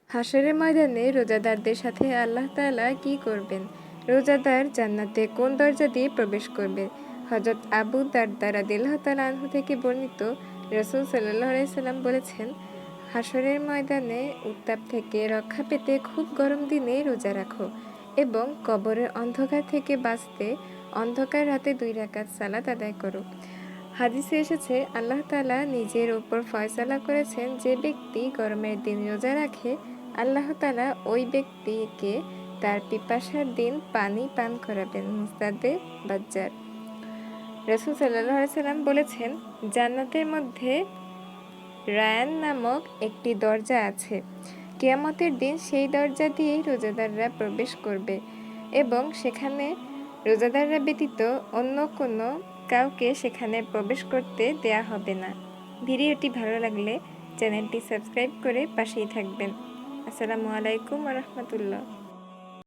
হাশরের ময়দানে রোজাদারদের সাথে আল্লাহ তাআলা কি করবেন? রোজাদার জান্নাতে কোন দরজা দিয়ে প্রবেশ করবে? হযরত আবু দারদা রাদিয়াল্লাহু তাআলা আনহু থেকে বর্ণিত, রাসূল সাল্লাল্লাহু আলাইহি সাল্লাম বলেছেন, হাশরের ময়দানে উত্তাপ থেকে রক্ষা পেতে খুব গরম দিনে রোজা রাখো এবং কবরের অন্ধকার থেকে বাঁচতে অন্ধকার রাতে 2 রাকাত সালাত আদায় করো। হাদিসে এসেছে, আল্লাহ তাআলা নিজের ওপর ফয়সালা করেছেন, যে ব্যক্তি গরমের দিন রোজা রাখে আল্লাহ তাআলা ওই ব্যক্তিকে তার পিপাসার দিন পানি পান করাবেন। মুসনাদে বাজ্জার। রাসূল সাল্লাল্লাহু আলাইহি সাল্লাম বলেছেন, জান্নাতের মধ্যে রায়ান নামক একটি দরজা আছে। কিয়ামতের দিন সেই দরজা দিয়েই রোজাদাররা প্রবেশ করবে এবং সেখানে রোজাদাররা ব্যতীত অন্য কোনো কাউকে সেখানে প্রবেশ করতে দেয়া হবে না। ভিডিওটি ভালো লাগলে চ্যানেলটি সাবস্ক্রাইব করে পাশেই থাকবেন। আসসালামু আলাইকুম ওয়া রাহমাতুল্লাহ।